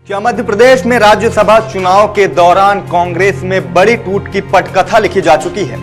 क्या मध्य प्रदेश में राज्यसभा चुनाव के दौरान कांग्रेस में बड़ी टूट की पटकथा लिखी जा चुकी है?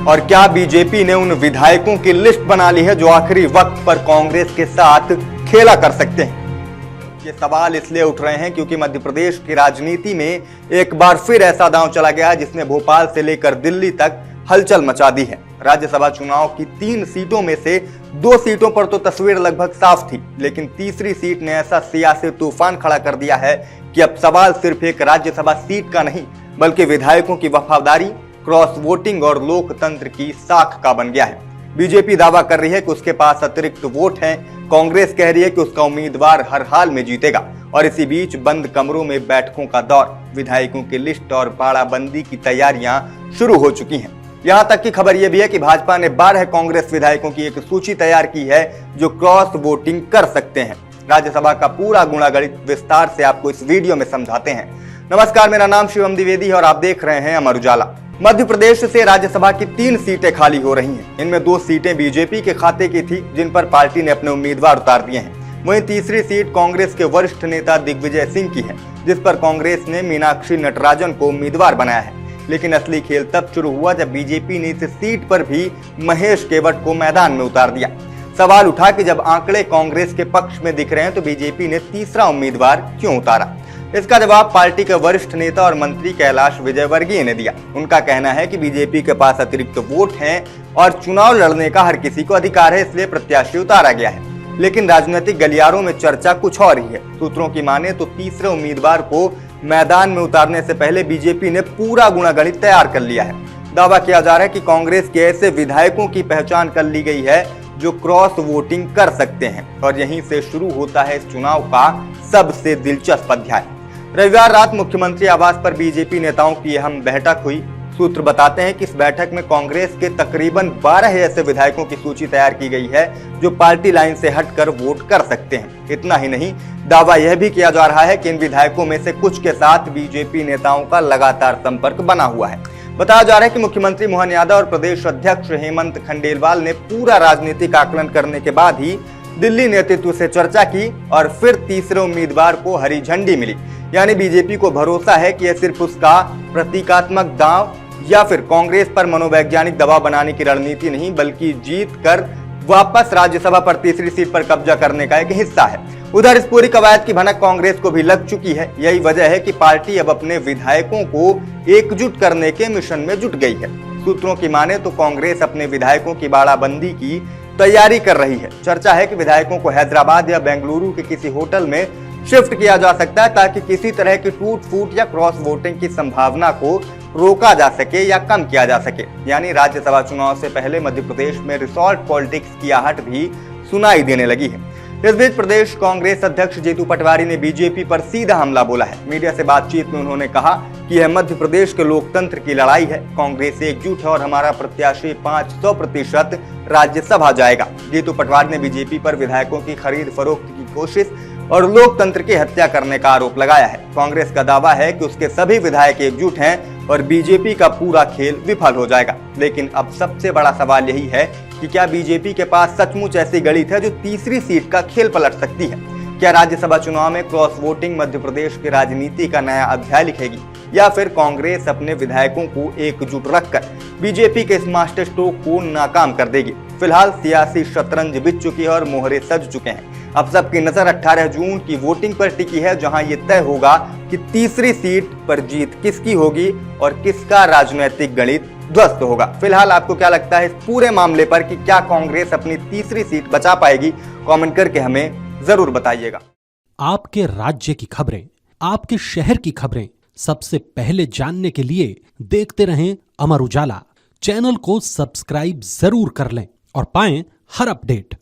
और क्या बीजेपी ने उन विधायकों की लिस्ट बना ली है जो आखिरी वक्त पर कांग्रेस के साथ खेला कर सकते हैं? ये सवाल इसलिए उठ रहे हैं क्योंकि मध्य प्रदेश की राजनीति में एक बार फिर ऐसा दांव चला गया है जिसने भोपाल से लेकर दिल्ली तक हलचल मचा दी है। राज्यसभा चुनाव की 3 सीटों में से 2 सीटों पर तो तस्वीर लगभग साफ थी, लेकिन तीसरी सीट ने ऐसा सियासी तूफान खड़ा कर दिया है कि अब सवाल सिर्फ एक राज्यसभा सीट का नहीं बल्कि विधायकों की वफादारी, क्रॉस वोटिंग और लोकतंत्र की साख का बन गया है। बीजेपी दावा कर रही है कि उसके पास अतिरिक्त वोट हैं, कांग्रेस कह रही है कि उसका उम्मीदवार हर हाल में जीतेगा और इसी बीच बंद कमरों में बैठकों का दौर, विधायकों की लिस्ट और बाड़ाबंदी की तैयारियां शुरू हो चुकी हैं। यहां तक की खबर यह भी है कि भाजपा ने 12 कांग्रेस विधायकों की एक सूची तैयार की है जो क्रॉस वोटिंग कर सकते हैं। राज्यसभा का पूरा गुणागणित विस्तार से आपको इस वीडियो में समझाते हैं। नमस्कार, मेरा नाम शिवम द्विवेदी है और आप देख रहे हैं अमर उजाला। मध्य प्रदेश से राज्यसभा की 3 सीटें खाली हो रही हैं। इनमें 2 सीटें बीजेपी के खाते की थी जिन पर पार्टी ने अपने उम्मीदवार उतार दिए हैं। वहीं तीसरी सीट कांग्रेस के वरिष्ठ नेता दिग्विजय सिंह की है जिस पर कांग्रेस ने मीनाक्षी नटराजन को उम्मीदवार बनाया है। लेकिन असली खेल तब शुरू हुआ जब बीजेपी ने इस सीट पर भी महेश केवट को मैदान में उतार दिया। सवाल उठा कि जब आंकड़े कांग्रेस के पक्ष में दिख रहे हैं तो बीजेपी ने तीसरा उम्मीदवार क्यों उतारा? इसका जवाब पार्टी के वरिष्ठ नेता और मंत्री कैलाश विजयवर्गीय ने दिया। उनका कहना है कि बीजेपी के पास अतिरिक्त वोट हैं और चुनाव लड़ने का हर किसी को अधिकार है, इसलिए प्रत्याशी उतारा गया है। लेकिन राजनीतिक गलियारों में चर्चा कुछ और ही है। सूत्रों की माने तो तीसरे उम्मीदवार को मैदान में उतारने से पहले बीजेपी ने पूरा गुणागणित तैयार कर लिया है। दावा किया जा रहा है कि कांग्रेस के ऐसे विधायकों की पहचान कर ली गई है जो क्रॉस वोटिंग कर सकते हैं और यहीं से शुरू होता है इस चुनाव का सबसे दिलचस्प अध्याय। रविवार रात मुख्यमंत्री आवास पर बीजेपी नेताओं की अहम बैठक हुई। सूत्र बताते हैं कि इस बैठक में कांग्रेस के तकरीबन 12 ऐसे विधायकों की सूची तैयार की गई है जो पार्टी लाइन से हटकर वोट कर सकते हैं। इतना ही नहीं, दावा यह भी किया जा रहा है कि इन विधायकों में से कुछ के साथ बीजेपी नेताओं का लगातार संपर्क बना हुआ है। बताया जा रहा है कि मुख्यमंत्री मोहन यादव और प्रदेश अध्यक्ष हेमंत खंडेलवाल ने पूरा राजनीतिक आकलन करने के बाद ही दिल्ली नेतृत्व से चर्चा की और फिर तीसरे उम्मीदवार को हरी झंडी मिली। यानी बीजेपी को भरोसा है कि यह सिर्फ उसका प्रतीकात्मक दांव या फिर कांग्रेस पर मनोवैज्ञानिक दबाव बनाने की रणनीति नहीं बल्कि जीत कर वापस राज्यसभा पर तीसरी सीट पर कब्जा करने का एक हिस्सा है। उधर इस पूरी कवायद की भनक कांग्रेस को भी लग चुकी है। यही वजह है कि पार्टी अब अपने विधायकों को एकजुट करने के मिशन में जुट गई है। सूत्रों की माने तो कांग्रेस अपने विधायकों की बाड़ाबंदी की तैयारी कर रही है। चर्चा है कि विधायकों को हैदराबाद या बेंगलुरु के किसी होटल में शिफ्ट किया जा सकता है ताकि किसी तरह की टूट फूट या क्रॉस वोटिंग की संभावना को रोका जा सके या कम किया जा सके। यानी राज्यसभा चुनाव से पहले मध्य प्रदेश में रिसोर्ट पॉलिटिक्स की आहट भी सुनाई देने लगी है। इस बीच प्रदेश कांग्रेस अध्यक्ष जीतू पटवारी ने बीजेपी पर सीधा हमला बोला है। मीडिया से बातचीत में उन्होंने कहा कि यह मध्य प्रदेश के लोकतंत्र की लड़ाई है। कांग्रेस एकजुट है और हमारा प्रत्याशी 500% राज्यसभा जाएगा। जीतू पटवारी ने बीजेपी पर विधायकों की खरीद फरोख्त की कोशिश और लोकतंत्र की हत्या करने का आरोप लगाया है। कांग्रेस का दावा है कि उसके सभी विधायक एकजुट हैं और बीजेपी का पूरा खेल विफल हो जाएगा। लेकिन अब सबसे बड़ा सवाल यही है कि क्या बीजेपी के पास सचमुच ऐसी गणित है जो तीसरी सीट का खेल पलट सकती है? क्या राज्यसभा चुनाव में क्रॉस वोटिंग मध्य प्रदेश की राजनीति का नया अध्याय लिखेगी या फिर कांग्रेस अपने विधायकों को एकजुट रखकर बीजेपी के इस मास्टर स्ट्रोक को नाकाम कर देगी? फिलहाल सियासी शतरंज बिछ चुकी है और मोहरे सज चुके हैं। अब सबकी नजर 18 जून की वोटिंग पर टिकी है जहां ये तय होगा कि तीसरी सीट पर जीत किसकी होगी और किसका राजनीतिक गणित ध्वस्त होगा। फिलहाल आपको क्या लगता है इस पूरे मामले पर कि क्या कांग्रेस अपनी तीसरी सीट बचा पाएगी? कमेंट करके हमें जरूर बताइएगा। आपके राज्य की खबरें, आपके शहर की खबरें सबसे पहले जानने के लिए देखते रहें अमर उजाला। चैनल को सब्सक्राइब जरूर कर लें और पाएं हर अपडेट।